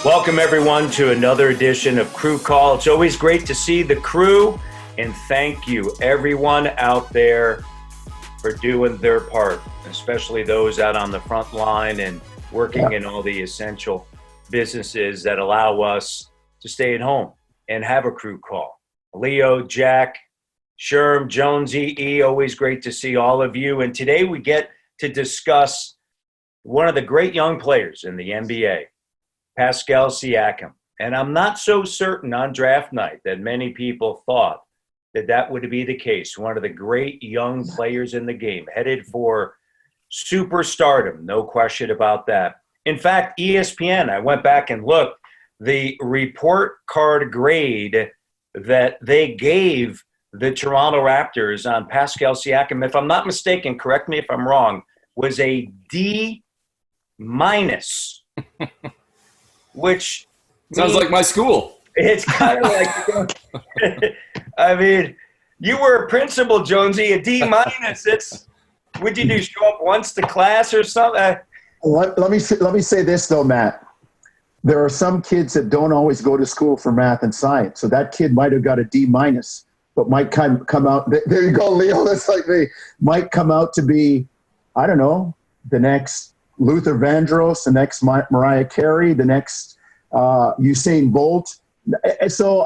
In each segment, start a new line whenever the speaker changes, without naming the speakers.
Welcome, everyone, to another edition of Crew Call. It's always great to see the crew, and thank you, everyone out there, for doing their part, especially those out on the front line and working in all the essential businesses that allow us to stay at home and have a crew call. Leo, Jack, Sherm, Jonesy, E, always great to see all of you. And today we get to discuss one of the great young players in the NBA, Pascal Siakam. And I'm not so certain on draft night that many people thought that that would be the case. One of the great young players in the game, headed for superstardom, no question about that. In fact, ESPN, I went back and looked, the report card grade that they gave the Toronto Raptors on Pascal Siakam, if I'm not mistaken, correct me if I'm wrong, was a D-, which
sounds like my school.
It's kind of like, I mean, you were a principal, Jonesy, a D-. It's, what'd you do, show up once to class or something?
Let me say this, though, Matt. There are some kids that don't always go to school for math and science. So that kid might have got a D-, but might come out. There you go, Leo. That's like me. Might come out to be, I don't know, the next Luther Vandross, the next Mariah Carey, the next Usain Bolt. So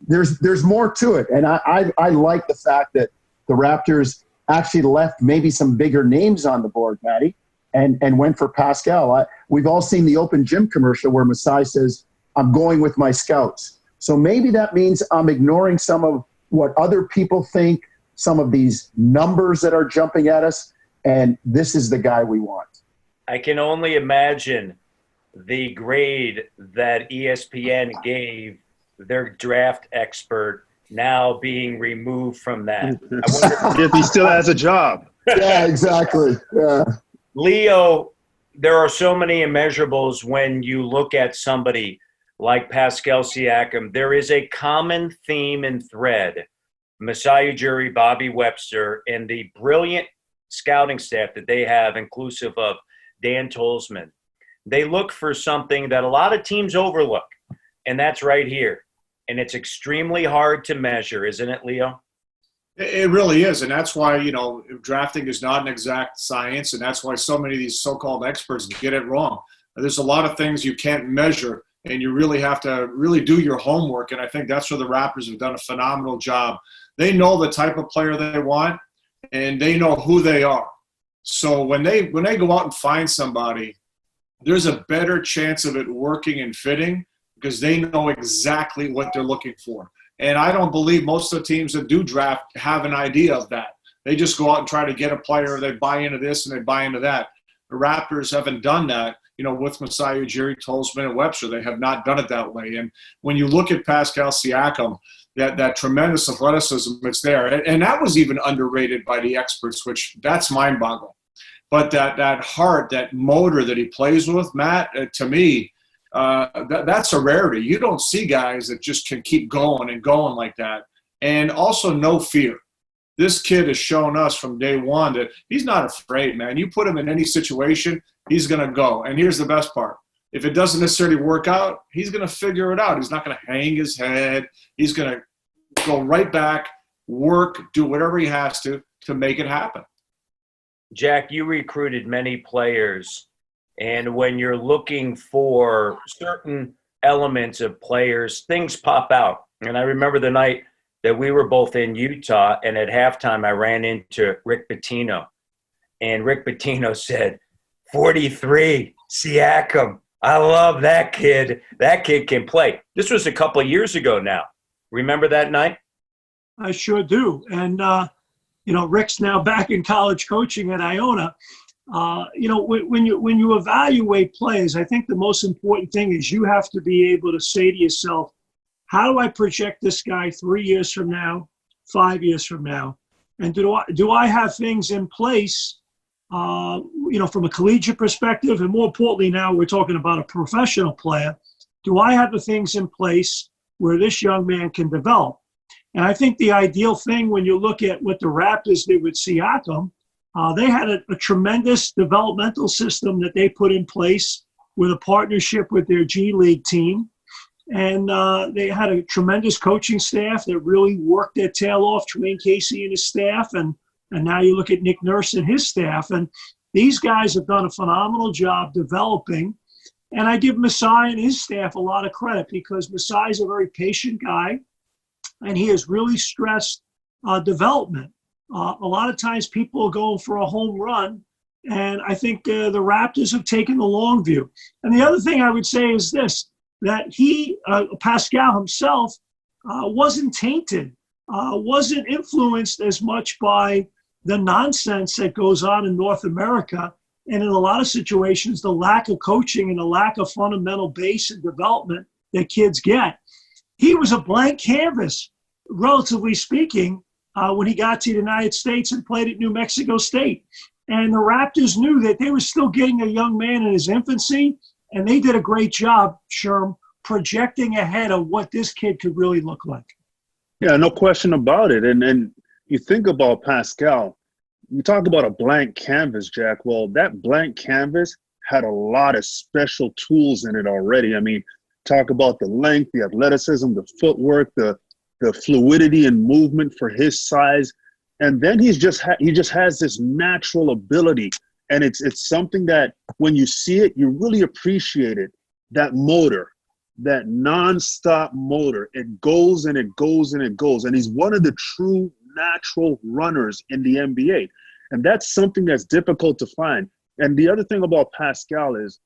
there's more to it, and I like the fact that the Raptors actually left maybe some bigger names on the board, Matty, and went for Pascal. We've all seen the Open Gym commercial where Masai says, "I'm going with my scouts." So maybe that means I'm ignoring some of what other people think, some of these numbers that are jumping at us, and this is the guy we want.
I can only imagine the grade that ESPN gave their draft expert now being removed from that. I wonder
if he still has a job.
Yeah, exactly. Yeah.
Leo, there are so many immeasurables when you look at somebody like Pascal Siakam. There is a common theme and thread. Masai Ujiri, Bobby Webster, and the brilliant scouting staff that they have, inclusive of Dan Tolzman, they look for something that a lot of teams overlook, and that's right here. And it's extremely hard to measure, isn't it, Leo?
It really is, and that's why, drafting is not an exact science, and that's why so many of these so-called experts get it wrong. There's a lot of things you can't measure, and you really have to really do your homework, and I think that's where the Raptors have done a phenomenal job. They know the type of player they want, and they know who they are. So when they go out and find somebody, there's a better chance of it working and fitting because they know exactly what they're looking for. And I don't believe most of the teams that do draft have an idea of that. They just go out and try to get a player. They buy into this and they buy into that. The Raptors haven't done that, with Masai Ujiri, Tolzman, and Webster. They have not done it that way. And when you look at Pascal Siakam, that tremendous athleticism, it's there. And that was even underrated by the experts, which that's mind-boggling. But that heart, that motor that he plays with, Matt, to me, that's a rarity. You don't see guys that just can keep going and going like that. And also no fear. This kid has shown us from day one that he's not afraid, man. You put him in any situation, he's going to go. And here's the best part. If it doesn't necessarily work out, he's going to figure it out. He's not going to hang his head. He's going to go right back, work, do whatever he has to make it happen.
Jack, you recruited many players, and when you're looking for certain elements of players, things pop out. And I remember the night that we were both in Utah, and at halftime I ran into Rick Pitino, and Rick Pitino said, 43, Siakam. I love that kid. That kid can play. This was a couple of years ago now. Remember that night?
I sure do. And, Rick's now back in college coaching at Iona. When you evaluate players, I think the most important thing is you have to be able to say to yourself, how do I project this guy 3 years from now, 5 years from now? And do I have things in place, from a collegiate perspective, and more importantly now we're talking about a professional player, do I have the things in place where this young man can develop? And I think the ideal thing when you look at what the Raptors did with Siakam, they had a tremendous developmental system that they put in place with a partnership with their G League team. And they had a tremendous coaching staff that really worked their tail off, Dwayne Casey and his staff. And now you look at Nick Nurse and his staff. And these guys have done a phenomenal job developing. And I give Masai and his staff a lot of credit because Masai is a very patient guy, and he has really stressed development. A lot of times people are going for a home run, and I think the Raptors have taken the long view. And the other thing I would say is this, that Pascal himself, wasn't tainted, wasn't influenced as much by the nonsense that goes on in North America. And in a lot of situations, the lack of coaching and the lack of fundamental base and development that kids get. He was a blank canvas, relatively speaking, when he got to the United States and played at New Mexico State. And the Raptors knew that they were still getting a young man in his infancy, and they did a great job, Sherm, projecting ahead of what this kid could really look like.
Yeah, no question about it. And you think about Pascal, you talk about a blank canvas, Jack. Well, that blank canvas had a lot of special tools in it already. I mean, talk about the length, the athleticism, the footwork, the fluidity and movement for his size. And then he just has this natural ability. And it's something that when you see it, you really appreciate it. That motor, that nonstop motor, it goes and it goes and it goes. And he's one of the true natural runners in the NBA. And that's something that's difficult to find. And the other thing about Pascal is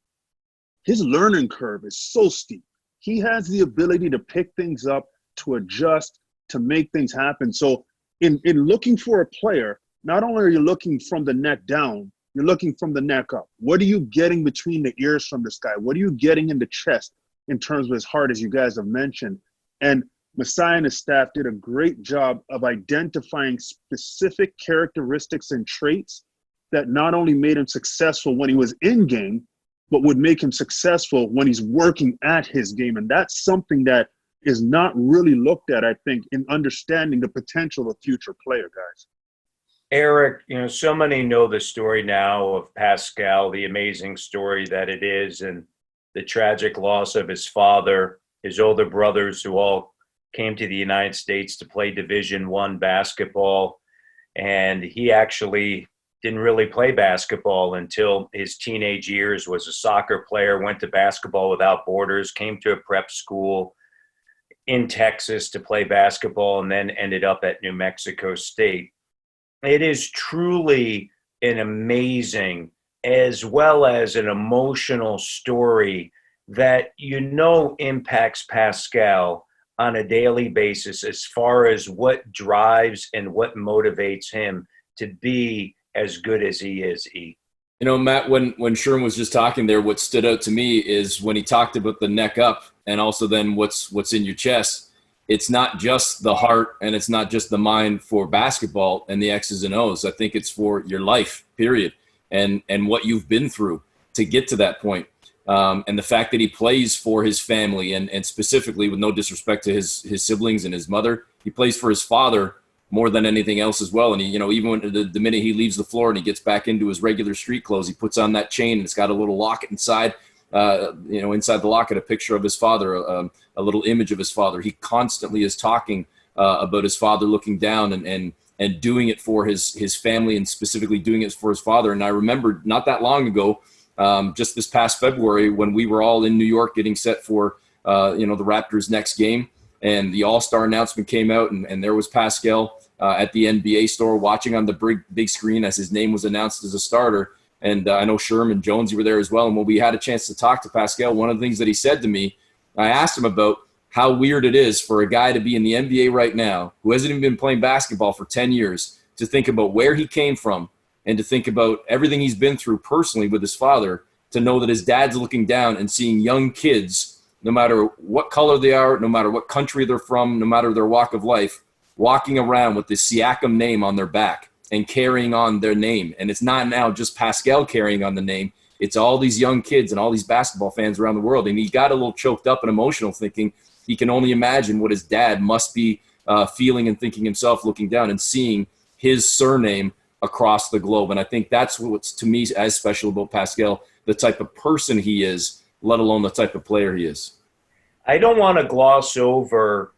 his learning curve is so steep. He has the ability to pick things up, to adjust, to make things happen. So in looking for a player, not only are you looking from the neck down, you're looking from the neck up. What are you getting between the ears from this guy? What are you getting in the chest in terms of his heart, as you guys have mentioned? And Masai and his staff did a great job of identifying specific characteristics and traits that not only made him successful when he was in game, but would make him successful when he's working at his game. And that's something that is not really looked at, I think, in understanding the potential of a future player, guys.
Eric, so many know the story now of Pascal, the amazing story that it is, and the tragic loss of his father, his older brothers, who all came to the United States to play Division I basketball. And he actually didn't really play basketball until his teenage years, was a soccer player, went to Basketball Without Borders, came to a prep school in Texas to play basketball, and then ended up at New Mexico State. It is truly an amazing as well as an emotional story that impacts Pascal on a daily basis as far as what drives and what motivates him to be as good as he is.
Matt, when Sherm was just talking there, what stood out to me is when he talked about the neck up and also then what's in your chest. It's not just the heart and it's not just the mind for basketball and the X's and O's. I think it's for your life, period, and what you've been through to get to that point. And the fact that he plays for his family and specifically, with no disrespect to his siblings and his mother, he plays for his father more than anything else as well. And he, even when the minute he leaves the floor and he gets back into his regular street clothes, he puts on that chain and it's got a little locket inside. Inside the locket, a picture of his father, a little image of his father. He constantly is talking about his father looking down and doing it for his family and specifically doing it for his father. And I remember not that long ago, just this past February, when we were all in New York getting set for, the Raptors' next game, and the All-Star announcement came out, and there was Pascal at the NBA store watching on the big screen as his name was announced as a starter. And I know Sherm and Jonesy were there as well. And when we had a chance to talk to Pascal, one of the things that he said to me, I asked him about how weird it is for a guy to be in the NBA right now who hasn't even been playing basketball for 10 years to think about where he came from and to think about everything he's been through personally with his father, to know that his dad's looking down and seeing young kids, no matter what color they are, no matter what country they're from, no matter their walk of life, walking around with the Siakam name on their back and carrying on their name. And it's not now just Pascal carrying on the name. It's all these young kids and all these basketball fans around the world. And he got a little choked up and emotional, thinking he can only imagine what his dad must be feeling and thinking himself, looking down and seeing his surname across the globe. And I think that's what's, to me, as special about Pascal the type of person he is, let alone the type of player he is.
I don't want to gloss over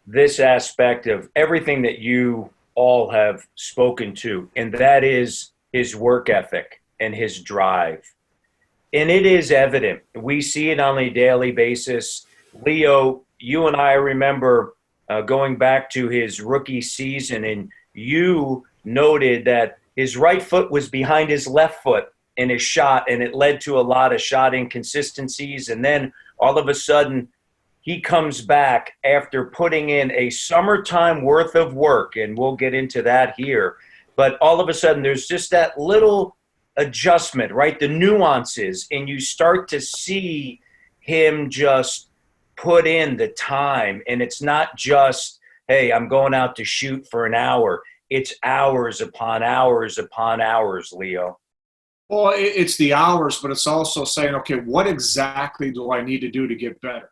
this aspect of everything that you all have spoken to, and that is his work ethic and his drive. And it is evident. We see it on a daily basis. Leo, you and I remember going back to his rookie season, and you noted that his right foot was behind his left foot in his shot, and it led to a lot of shot inconsistencies. And then all of a sudden, he comes back after putting in a summertime worth of work, and we'll get into that here. But all of a sudden, there's just that little adjustment, right? The nuances, and you start to see him just put in the time. And it's not just, hey, I'm going out to shoot for an hour. It's hours upon hours upon hours, Leo.
Well, it's the hours, but it's also saying, okay, what exactly do I need to do to get better?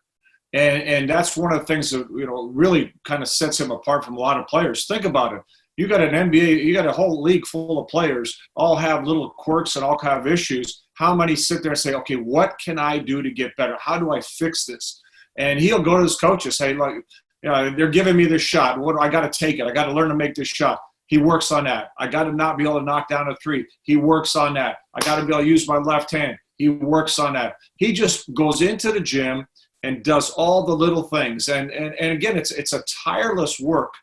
And that's one of the things that, really kind of sets him apart from a lot of players. Think about it. You got an NBA, you got a whole league full of players, all have little quirks and all kind of issues. How many sit there and say, okay, what can I do to get better? How do I fix this? And he'll go to his coaches, say, look, they're giving me this shot. What do I got to take it? I got to learn to make this shot. He works on that. I got to not be able to knock down a three. He works on that. I got to be able to use my left hand. He works on that. He just goes into the gym and does all the little things. And again, it's a tireless work.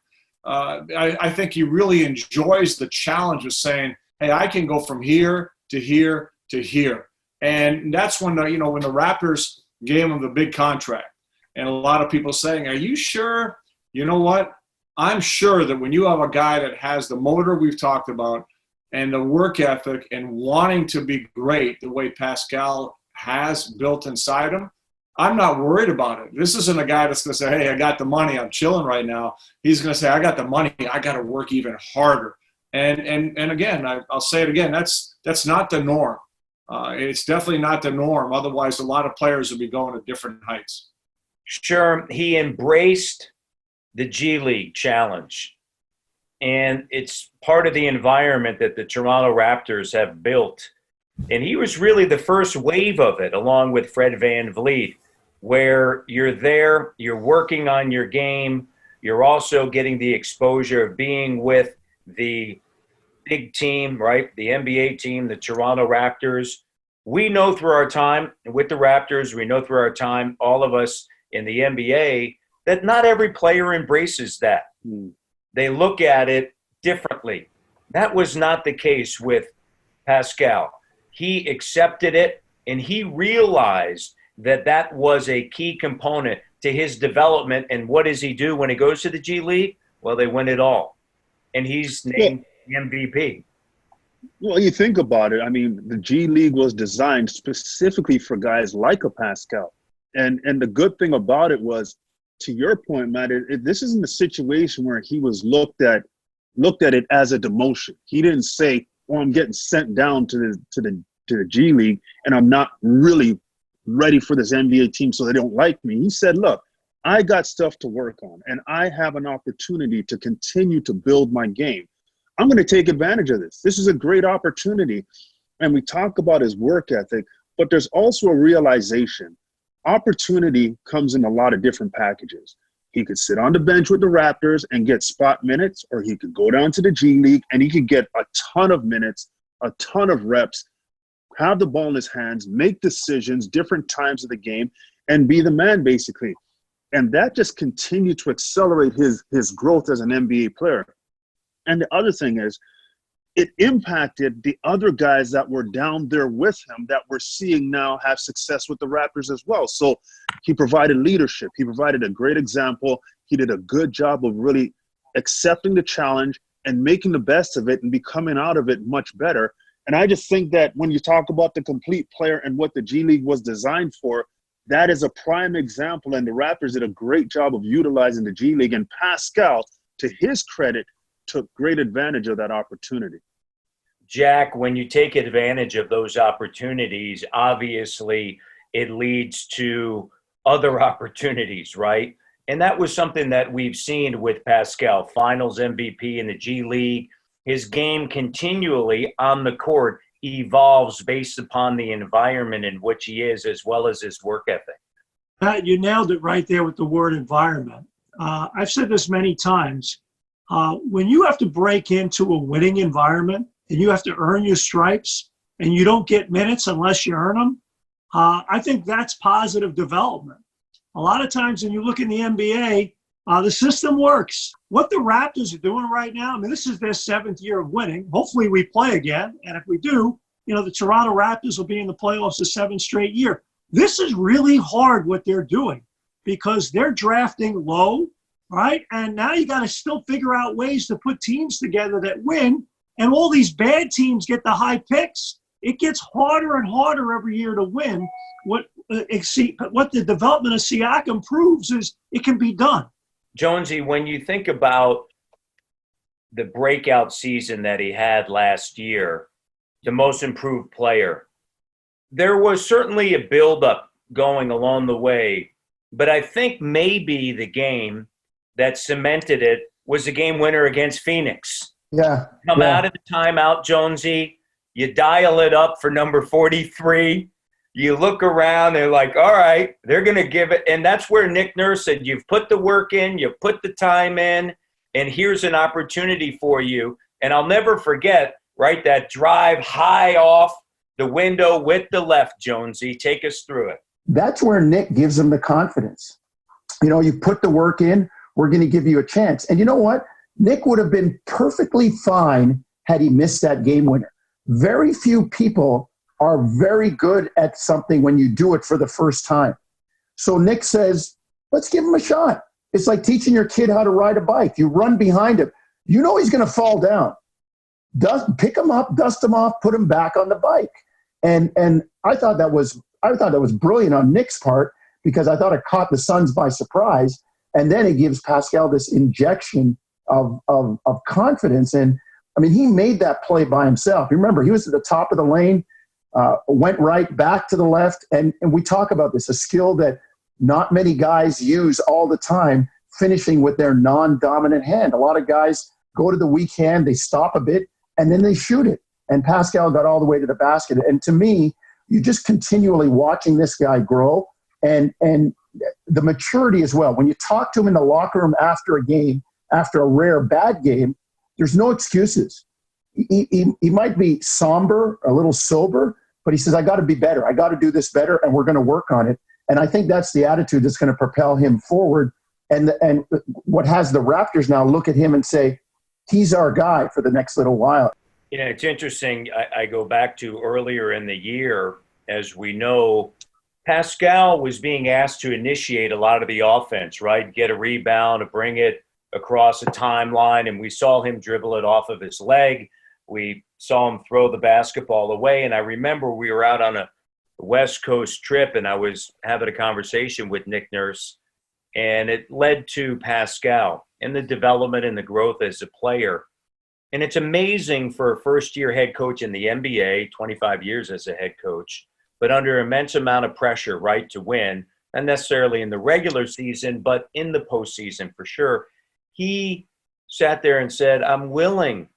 I think he really enjoys the challenge of saying, hey, I can go from here to here to here. And that's when when the Raptors gave him the big contract. And a lot of people saying, are you sure? You know what? I'm sure that when you have a guy that has the motor we've talked about and the work ethic and wanting to be great the way Pascal has built inside him, I'm not worried about it. This isn't a guy that's going to say, hey, I got the money, I'm chilling right now. He's going to say, I got the money, I got to work even harder. And again, I'll say it again, that's not the norm. It's definitely not the norm. Otherwise, a lot of players would be going to different heights.
Sure, he embraced the G League challenge. And it's part of the environment that the Toronto Raptors have built. And he was really the first wave of it, along with Fred VanVleet, where you're there, you're working on your game, you're also getting the exposure of being with the big team, right? The NBA team, the Toronto Raptors. We know through our time with the Raptors, we know through our time, all of us in the NBA, that not every player embraces that. They look at it differently. That was not the case with Pascal. He accepted it, and he realized that that was a key component to his development. And what does he do when he goes to the G League? Well, they win it all. And he's named MVP.
Well, you think about it. I mean, the G League was designed specifically for guys like a Pascal. And the good thing about it was, to your point, Matt, this isn't a situation where he was looked at it as a demotion. He didn't say, "Oh, I'm getting sent down to the G League, and I'm not really ready for this NBA team, so they don't like me." He said, "Look, I got stuff to work on, and I have an opportunity to continue to build my game. I'm going to take advantage of this. This is a great opportunity." And we talk about his work ethic, but there's also a realization. Opportunity comes in a lot of different packages. He could sit on the bench with the Raptors and get spot minutes, or he could go down to the G League and he could get a ton of minutes, a ton of reps, have the ball in his hands, make decisions, different times of the game, and be the man, basically. And that just continued to accelerate his growth as an NBA player. And the other thing is, it impacted the other guys that were down there with him that we're seeing now have success with the Raptors as well. So he provided leadership. He provided a great example. He did a good job of really accepting the challenge and making the best of it and becoming out of it much better. And I just think that when you talk about the complete player and what the G League was designed for, that is a prime example. And the Raptors did a great job of utilizing the G League. And Pascal, to his credit, took great advantage of that opportunity.
Jack, when you take advantage of those opportunities, obviously it leads to other opportunities, right? And that was something that we've seen with Pascal, Finals MVP in the G League, his game continually on the court, evolves based upon the environment in which he is, as well as his work ethic.
Pat, you nailed it right there with the word environment. I've said this many times. When you have to break into a winning environment and you have to earn your stripes and you don't get minutes unless you earn them, I think that's positive development. A lot of times when you look in the NBA, the system works. What the Raptors are doing right now, I mean, this is their 7th year of winning. Hopefully we play again. And if we do, the Toronto Raptors will be in the playoffs the 7th straight year. This is really hard what they're doing because they're drafting low, right? And now you got to still figure out ways to put teams together that win. And all these bad teams get the high picks. It gets harder and harder every year to win. What the development of Siakam proves is it can be done.
Jonesy, when you think about the breakout season that he had last year, the most improved player, there was certainly a buildup going along the way, but I think maybe the game that cemented it was the game winner against Phoenix.
Yeah.
Come out of the timeout, Jonesy, you dial it up for number 43. You look around, they're like, all right, they're going to give it. And that's where Nick Nurse said, you've put the work in, you've put the time in, and here's an opportunity for you. And I'll never forget, right, that drive high off the window with the left, Jonesy. Take us through it.
That's where Nick gives him the confidence. You put the work in, we're going to give you a chance. And you know what? Nick would have been perfectly fine had he missed that game winner. Very few people are very good at something when you do it for the first time. So Nick says, let's give him a shot. It's like teaching your kid how to ride a bike. You run behind him. You know he's going to fall down. Pick him up, dust him off, put him back on the bike. And I thought that was brilliant on Nick's part because I thought it caught the Suns by surprise. And then it gives Pascal this injection of confidence. And I mean, he made that play by himself. Remember, he was at the top of the lane, went right back to the left. And we talk about this, a skill that not many guys use all the time, finishing with their non-dominant hand. A lot of guys go to the weak hand, they stop a bit, and then they shoot it. And Pascal got all the way to the basket. And to me, you just continually watching this guy grow and the maturity as well. When you talk to him in the locker room after a game, after a rare bad game, there's no excuses. He might be somber, a little sober, but he says, I got to be better. I got to do this better, and we're going to work on it. And I think that's the attitude that's going to propel him forward. And what has the Raptors now look at him and say, he's our guy for the next little while.
It's interesting. I go back to earlier in the year, as we know, Pascal was being asked to initiate a lot of the offense, right? Get a rebound, to bring it across a timeline, and we saw him dribble it off of his leg. We saw him throw the basketball away, and I remember we were out on a West Coast trip, and I was having a conversation with Nick Nurse, and it led to Pascal and the development and the growth as a player. And it's amazing for a first-year head coach in the NBA, 25 years as a head coach, but under immense amount of pressure, right, to win, not necessarily in the regular season, but in the postseason for sure. He sat there and said, I'm willing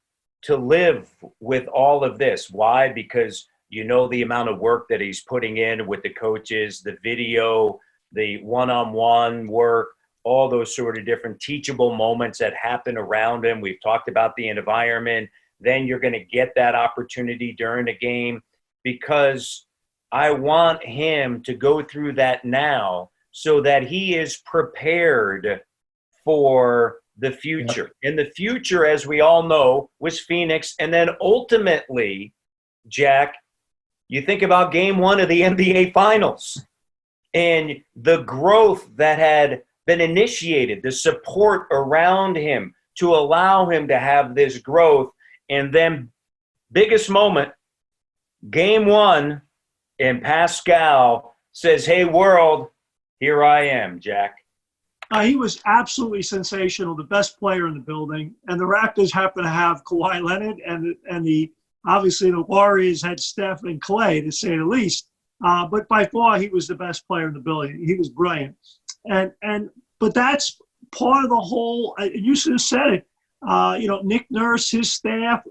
to live with all of this. Why? Because you know the amount of work that he's putting in with the coaches, the video, the one-on-one work, all those sort of different teachable moments that happen around him. We've talked about the environment. Then you're going to get that opportunity during a game because I want him to go through that now so that he is prepared for the future. And the future, as we all know, was Phoenix. And then ultimately, Jack, you think about game one of the NBA Finals and the growth that had been initiated, the support around him to allow him to have this growth. And then biggest moment, game one, and Pascal says, hey, world, here I am, Jack.
He was absolutely sensational, the best player in the building. And the Raptors happen to have Kawhi Leonard, and obviously the Warriors had Steph and Clay, to say the least. But by far, he was the best player in the building. He was brilliant. But that's part of the whole. You should have said it. Nick Nurse, his staff,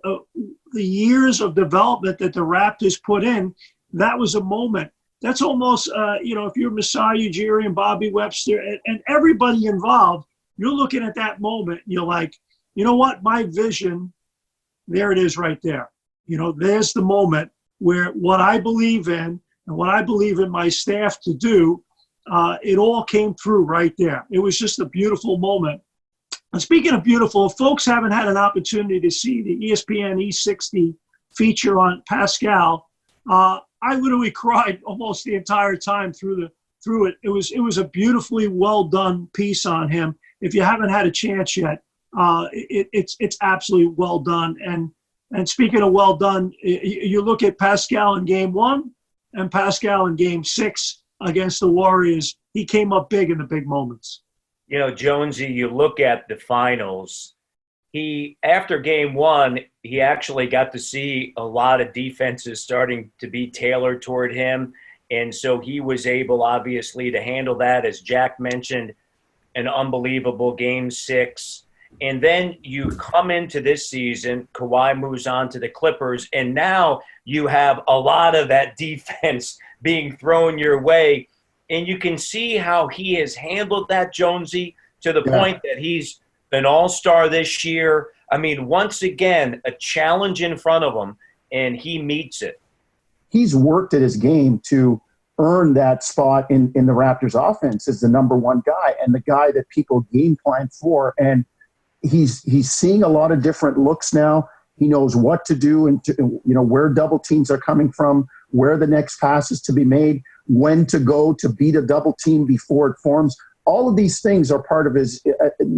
the years of development that the Raptors put in, that was a moment. That's almost, if you're Masai Ujiri and Bobby Webster and everybody involved, you're looking at that moment. You're like, you know what? My vision, there it is right there. There's the moment where what I believe in and what I believe in my staff to do, it all came through right there. It was just a beautiful moment. And speaking of beautiful, if folks haven't had an opportunity to see the ESPN E60 feature on Pascal, I literally cried almost the entire time through it. It was a beautifully well done piece on him. If you haven't had a chance yet, it's absolutely well done. And speaking of well done, you look at Pascal in Game 1 and Pascal in Game 6 against the Warriors. He came up big in the big moments.
Jonesy, you look at the finals. After Game 1, he actually got to see a lot of defenses starting to be tailored toward him. And so he was able, obviously, to handle that. As Jack mentioned, an unbelievable Game 6. And then you come into this season, Kawhi moves on to the Clippers, and now you have a lot of that defense being thrown your way. And you can see how he has handled that, Jonesy, to the point that he's an all-star this year. I mean, once again, a challenge in front of him, and he meets it.
He's worked at his game to earn that spot in the Raptors offense as the number one guy and the guy that people game plan for. And he's seeing a lot of different looks now. He knows what to do and where double teams are coming from, where the next pass is to be made, when to go to beat a double team before it forms. All of these things are part of his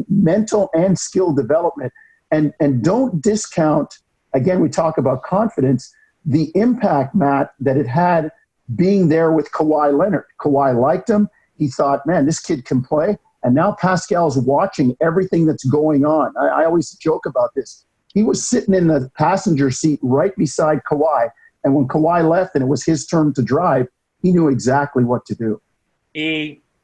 mental and skill development. And don't discount, again, we talk about confidence, the impact, Matt, that it had being there with Kawhi Leonard. Kawhi liked him. He thought, man, this kid can play. And now Pascal's watching everything that's going on. I always joke about this. He was sitting in the passenger seat right beside Kawhi. And when Kawhi left and it was his turn to drive, he knew exactly what to do.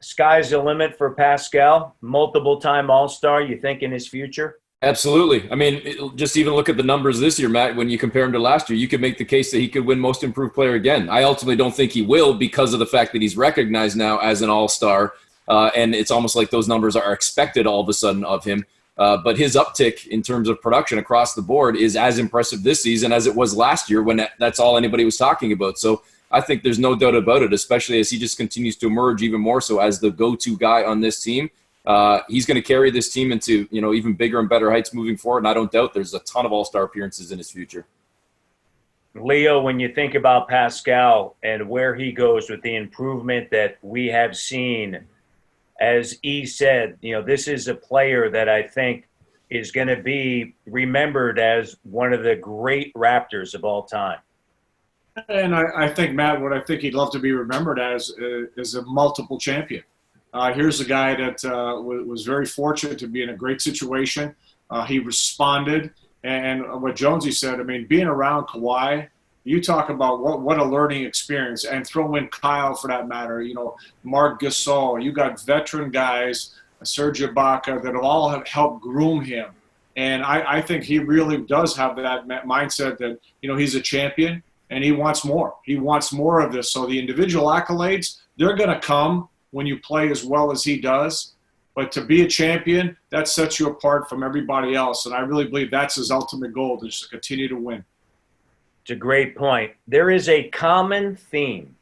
Sky's the limit for Pascal, multiple-time All-Star. You think in his future?
Absolutely. I mean, just even look at the numbers this year, Matt. When you compare him to last year, you could make the case that he could win Most Improved Player again. I ultimately don't think he will because of the fact that he's recognized now as an All-Star, and it's almost like those numbers are expected all of a sudden of him. But his uptick in terms of production across the board is as impressive this season as it was last year when that's all anybody was talking about. So I think there's no doubt about it, especially as he just continues to emerge even more so as the go-to guy on this team. He's going to carry this team into, even bigger and better heights moving forward. And I don't doubt there's a ton of all-star appearances in his future.
Leo, when you think about Pascal and where he goes with the improvement that we have seen, as E said, this is a player that I think is going to be remembered as one of the great Raptors of all time.
And I think, Matt, what I think he'd love to be remembered as is a multiple champion. Here's a guy that was very fortunate to be in a great situation. He responded. And what Jonesy said, I mean, being around Kawhi, you talk about what a learning experience. And throw in Kyle, for that matter, Marc Gasol. You got veteran guys, Serge Ibaka, that all have helped groom him. And I think he really does have that mindset that, he's a champion. And he wants more. He wants more of this. So the individual accolades, they're going to come when you play as well as he does. But to be a champion, that sets you apart from everybody else. And I really believe that's his ultimate goal, is to continue to win.
It's a great point. There is a common theme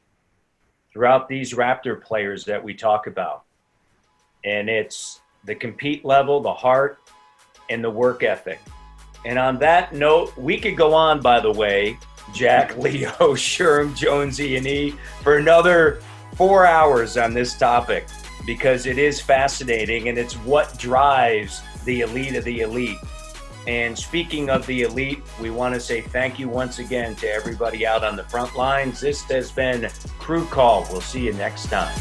throughout these Raptor players that we talk about. And it's the compete level, the heart, and the work ethic. And on that note, we could go on, by the way, Jack, Leo, Sherm, Jonesy, and E, for another 4 hours on this topic, because it is fascinating and it's what drives the elite of the elite. And speaking of the elite, we want to say thank you once again to everybody out on the front lines. This has been Crew Call. We'll see you next time.